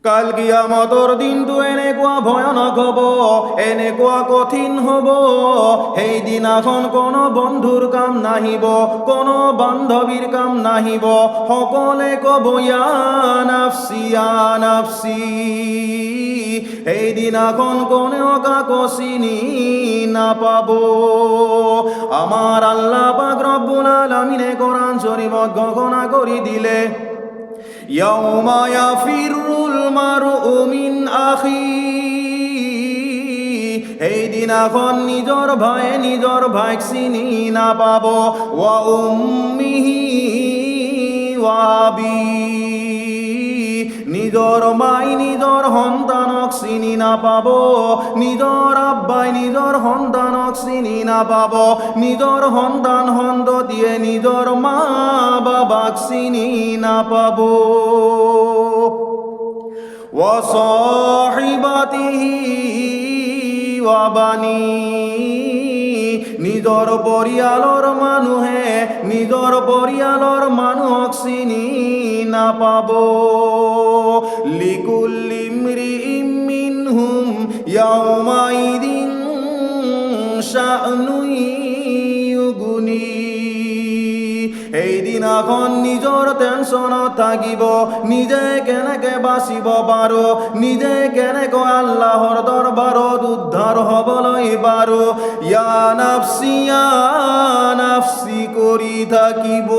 কাল কিয়ামতৰ দিনটো এনেকুৱা ভয়ানক হ'ব, এনেকুৱা কঠিন হ'ব, সেইদিনাখন কোনো বন্ধুৰ কাম নাহিব, কোনো বান্ধৱীৰ কাম নাহিব। সকলে ক'ব ইয়া নাফসি ইয়া নাফসি। সেইদিনাখন কোনেও কাকো চিনি নাপাব। আমাৰ আল্লাহ পাক ৰব্বুল আলামিনে কোরআন শরীফত ঘোষণা কৰি দিলে, ইয়াউমা ইয়াফিরুল মারউ মিন আখি। এই দিনাখন নিজৰ ভাইয়ে নিজৰ ভাইক চিনি নাপাব। ওয়া উম্মিহি ওয়া আবি, নিজৰ মাই নিজৰ সন্তানক চিনি নাপাব, নিজৰ আব্বাই নিজৰ সন্তানক চিনি নাপাব, নিজৰ সন্তান সন্ততিয়ে নিজৰ মা বাবাক চিনি নাপাব। ওয়া সাহিবাতিহি ওয়া বানি, নিজৰ পৰিয়ালৰ মানুহে নিজৰ পৰিয়ালৰ মানুহক চিনি নাপাব। লিকুল্লি ইমরিইম মিনহুম ইয়াউমাইদিন শা'নুন ইউগনি। এই দিনাখন নিজৰ টেনচনত থাকিব, নিজে কেনেকে বাচিব পাৰো, নিজে কেনেকৈ আল্লাহৰ দৰবাৰত উদ্ধাৰ হ'বলৈ পাৰো, ইয়া নাফসি ইয়া নাফসি কৰি থাকিব।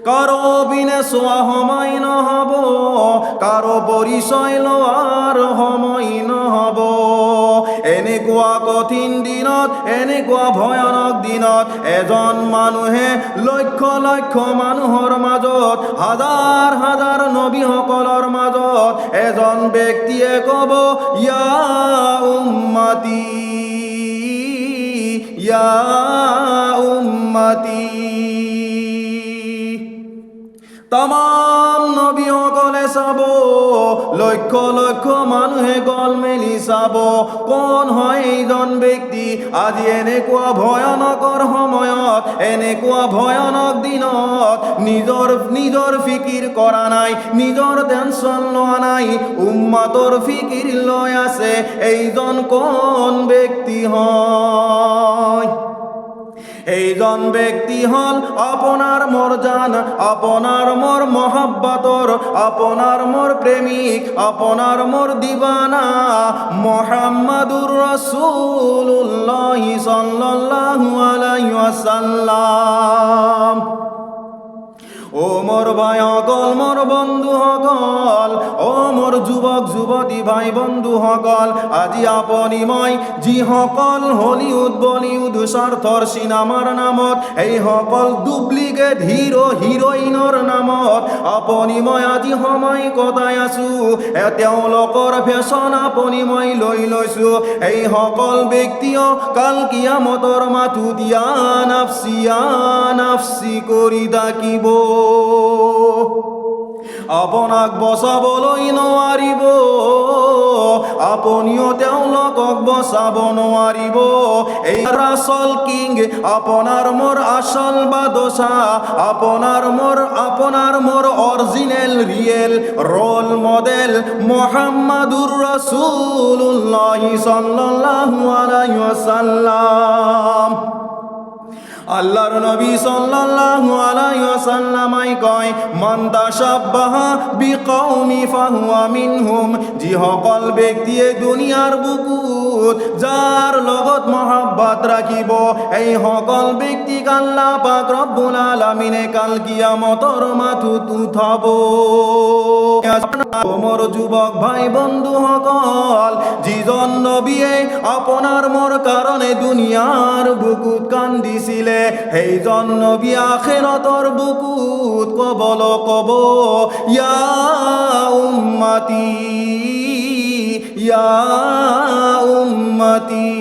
কারো বিনে চোৱা সময় নহব, কারো পৰিচয় লোৱাৰ সময় নহব। এনেকুৱা কঠিন দিনত, এনেকুৱা ভয়ানক দিনত এজন মানুহে লক্ষ লক্ষ মানুহৰ মাজত, হাজাৰ হাজাৰ নবীসকলৰ মাজত এজন ব্যক্তিয়ে ক'ব, ইয়া উম্মতি ইয়া উম্মতি। তামাম নবীসকলে চাব, লক্ষ লক্ষ মানুহে গল মেলি চাব, কোন হয় এইজন ব্যক্তি। আজি এনেকুৱা ভয়ানকৰ সময়ত, এনেকুৱা ভয়ানক দিনত নিজৰ ফিকিৰ কৰা নাই, নিজৰ টেনচন লোৱা নাই, উম্মতৰ ফিকিৰ লৈ আছে। এইজন কোন ব্যক্তি হয়? এইজন ব্যক্তি হল আপোনাৰ মোৰ জান, আপোনাৰ মোৰ মহব্বতৰ, আপোনাৰ মোৰ প্ৰেমিক, আপোনাৰ মোৰ দিবানা মুহাম্মাদুৰ রাসূলুল্লাহ সাল্লাল্লাহু আলাইহি ওয়াসাল্লাম। ও মোর ভাই সকল, মোর বন্ধু সকল, ও মোর যুৱক যুৱতী ভাই বন্ধু সকল, আজি আপুনি মই যিসকল হলিউড বলিউড স্বাৰ্থৰ চিনেমাৰ নামত, এই সকল ডুপ্লিকেট হিৰো হিৰোইনৰ নামত আপুনি মই আজি সময় কটাই আছো, তেওঁলোকৰ ফেশ্বন আপুনি মই লৈ লৈছো। এই সকল ব্যক্তিও কাল কিয়ামতৰ মাথোঁ ইয়া নাফসি ইয়া নাফসি কৰি থাকিব। আপোনাক বচাবলৈ নোৱাৰিব, আপুনিও তেওঁলোকক বচাব নোৱাৰিব। এই আচল কিং, আপোনাৰ মোৰ আচল বাদশাহ, আপোনাৰ মোৰ অৰিজিনেল ৰিয়েল ৰোল মডেল মুহাম্মাদুৰ রাসূলুল্লাহ সাল্লাল্লাহু আলাইহি ওয়াসাল্লাম। আল্লাহর নবী সাল্লাল্লাহু আলাইহি ওয়াসাল্লামাই কয়, মান তাশাব্বাহা বিকওমি ফাহুয়া মিনহুম। যিসকল ব্যক্তিয়ে দুনিয়াৰ বুকুত যাৰ লগত মহব্বত ৰাখিব, এই সকল ব্যক্তিক আল্লাহ পাক ৰব্বুল আলামিনে কাল কিয়ামতৰ মাথোঁ উঠাব। মোৰ যুৱক ভাই বন্ধু সকল, যিজন নবীয়ে আপোনাৰ মোৰ কাৰণে দুনিয়াৰ বুকুত কান্দিছিলে, সেইজন নবী আখিৰাতৰ বুকুত ক'ব, ইয়া উম্মতি ইয়া উম্মতি।